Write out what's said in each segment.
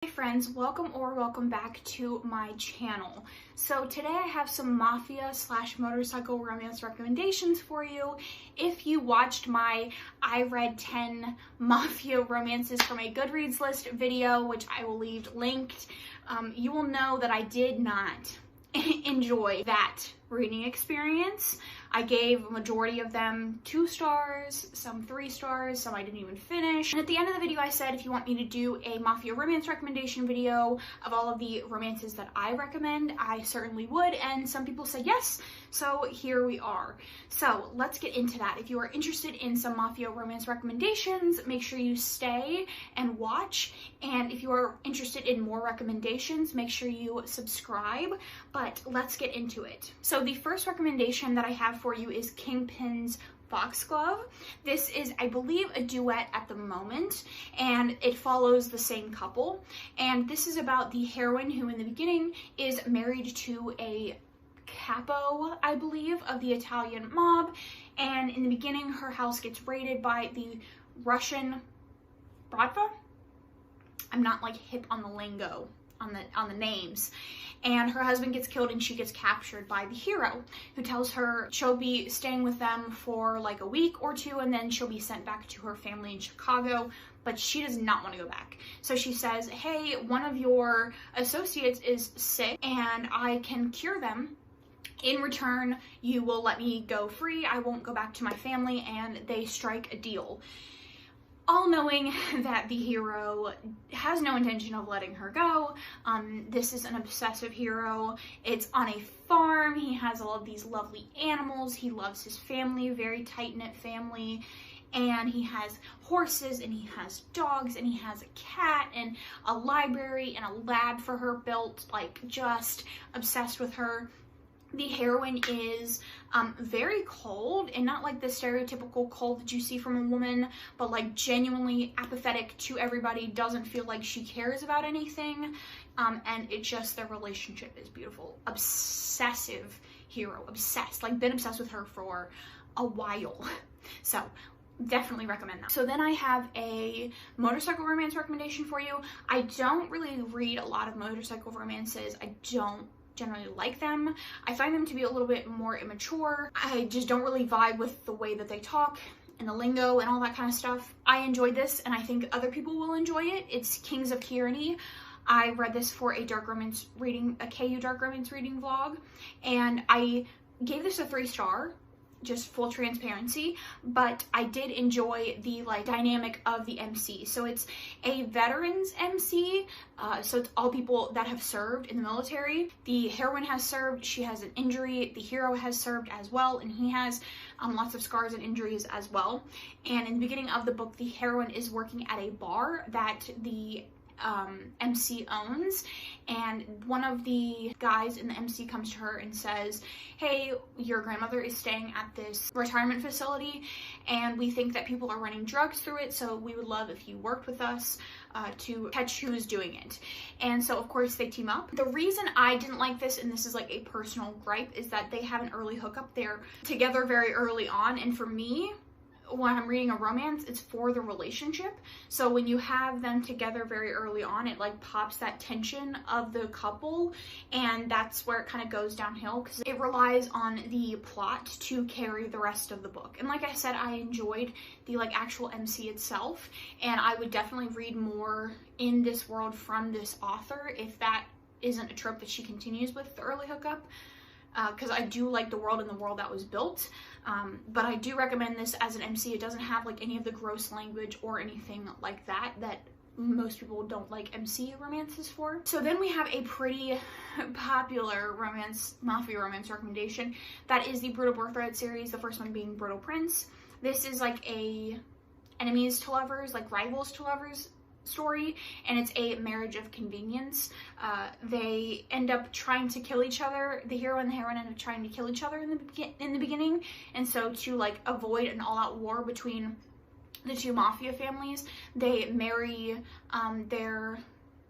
Hey friends, welcome back to my channel. So today I have some Mafia / motorcycle romance recommendations for you. If you watched my I read 10 Mafia romances from a Goodreads list video, which I will leave linked, you will know that I did not enjoy that reading experience. I gave a majority of them 2 stars, some 3 stars, some I didn't even finish. And at the end of the video I said if you want me to do a Mafia romance recommendation video of all of the romances that I recommend, I certainly would, and some people said yes, so here we are. So let's get into that. If you are interested in some Mafia romance recommendations, make sure you stay and watch, and if you are interested in more recommendations, make sure you subscribe. But let's get into it. So the first recommendation that I have for you is Kingpin's Foxglove. This is, I believe, a duet at the moment, and it follows the same couple. And this is about the heroine who in the beginning is married to a capo, I believe, of the Italian mob. And in the beginning, her house gets raided by the Russian Bratva. I'm not like hip on the lingo on the names, and her husband gets killed and she gets captured by the hero, who tells her she'll be staying with them for like a week or 2 and then she'll be sent back to her family in Chicago, but she does not want to go back. So she says, hey, one of your associates is sick and I can cure them. In return, you will let me go free. I won't go back to my family. And they strike a deal, all knowing that the hero has no intention of letting her go. This is an obsessive hero. It's on a farm. He has all of these lovely animals. He loves his family, very tight-knit family. And he has horses and he has dogs and he has a cat and a library and a lab for her built, like just obsessed with her. The heroine is very cold, and not like the stereotypical cold that you see from a woman, but like genuinely apathetic to everybody, doesn't feel like she cares about anything, and it just, their relationship is beautiful. Obsessive hero, obsessed, like been obsessed with her for a while. So definitely recommend that. So then I have a motorcycle romance recommendation for you. I don't really read a lot of motorcycle romances. I don't generally like them. I find them to be a little bit more immature. I just don't really vibe with the way that they talk and the lingo and all that kind of stuff. I enjoyed this and I think other people will enjoy it. It's Kings of Kearny. I read this for a dark romance reading, a KU dark romance reading vlog, and I gave this a 3-star, just full transparency, but I did enjoy the like dynamic of the MC. So it's a veterans MC, so it's all people that have served in the military. The heroine has served, she has an injury, the hero has served as well, and he has lots of scars and injuries as well. And in the beginning of the book, the heroine is working at a bar that the MC owns, and one of the guys in the MC comes to her and says, hey, your grandmother is staying at this retirement facility and we think that people are running drugs through it, so we would love if you worked with us to catch who is doing it. And so of course they team up. The reason I didn't like this, and this is like a personal gripe, is that they have an early hookup. They're together very early on, and for me, when I'm reading a romance, it's for the relationship. So when you have them together very early on, it like pops that tension of the couple, and that's where it kind of goes downhill because it relies on the plot to carry the rest of the book. And like I said, I enjoyed the like actual MC itself, and I would definitely read more in this world from this author if that isn't a trope that she continues with, the early hookup. Because I do like the world and the world that was built, but I do recommend this as an MC. It doesn't have like any of the gross language or anything like that most people don't like MC romances for. So then we have a pretty popular romance, Mafia romance recommendation. That is the Brutal Birthright series, the first one being Brittle Prince. This is like a enemies to lovers, like rivals to lovers story, and it's a marriage of convenience. They end up trying to kill each other. The hero and the heroine end up trying to kill each other in the beginning, and so to like avoid an all-out war between the 2 mafia families, they marry the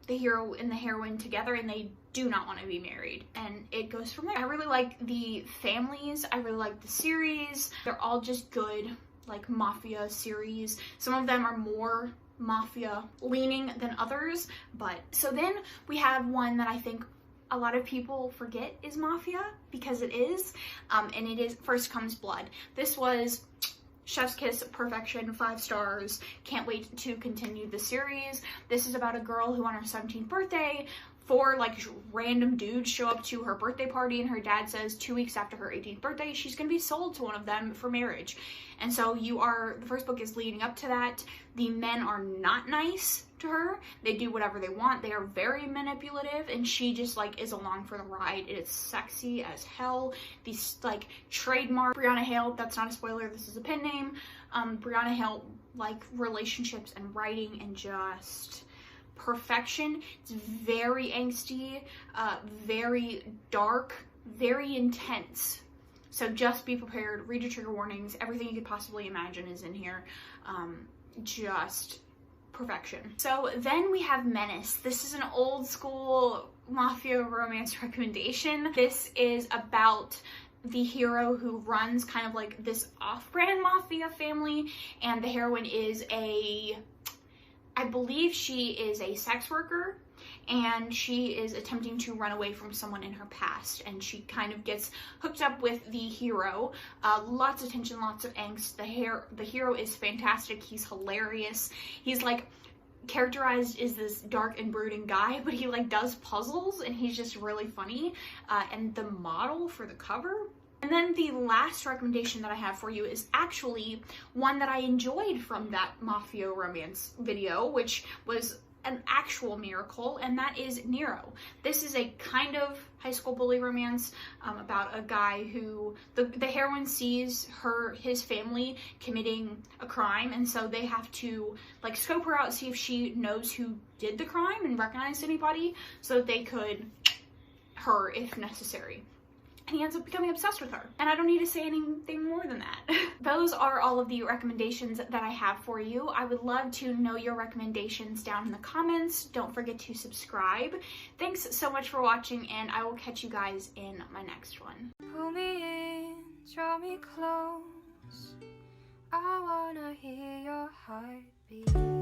hero and the heroine together, and they do not want to be married, and it goes from there. I really like the families. I really like the series. They're all just good like mafia series. Some of them are more Mafia leaning than others. But so then we have one that I think a lot of people forget is Mafia, because it is, and it is First Comes Blood. This was chef's kiss, perfection, 5 stars. Can't wait to continue the series. This is about a girl who on her 17th birthday, 4 like random dudes show up to her birthday party, and her dad says 2 weeks after her 18th birthday she's gonna be sold to one of them for marriage. And so the first book is leading up to that. The men are not nice to her. They do whatever they want. They are very manipulative, and she just like is along for the ride. It is sexy as hell. These like trademark Brianna Hale, that's not a spoiler, this is a pen name. Brianna Hale like relationships and writing and just perfection. It's very angsty, very dark, very intense. So just be prepared, read your trigger warnings, everything you could possibly imagine is in here. Just perfection. So then we have Menace. This is an old school Mafia romance recommendation. This is about the hero who runs kind of like this off-brand Mafia family, and the heroine is I believe she is a sex worker, and she is attempting to run away from someone in her past, and she kind of gets hooked up with the hero. Lots of tension, lots of angst. The hero is fantastic. He's hilarious. He's like characterized as this dark and brooding guy, but he like does puzzles, and he's just really funny. And the model for the cover. And then the last recommendation that I have for you is actually one that I enjoyed from that Mafia romance video, which was an actual miracle, and that is Nero. This is a kind of high school bully romance about a guy who, the heroine sees his family committing a crime, and so they have to like scope her out, see if she knows who did the crime and recognize anybody, so that they could her if necessary. And he ends up becoming obsessed with her. And I don't need to say anything more than that. Those are all of the recommendations that I have for you. I would love to know your recommendations down in the comments. Don't forget to subscribe. Thanks so much for watching, and I will catch you guys in my next one. Pull me in, draw me close. I wanna hear your heartbeat.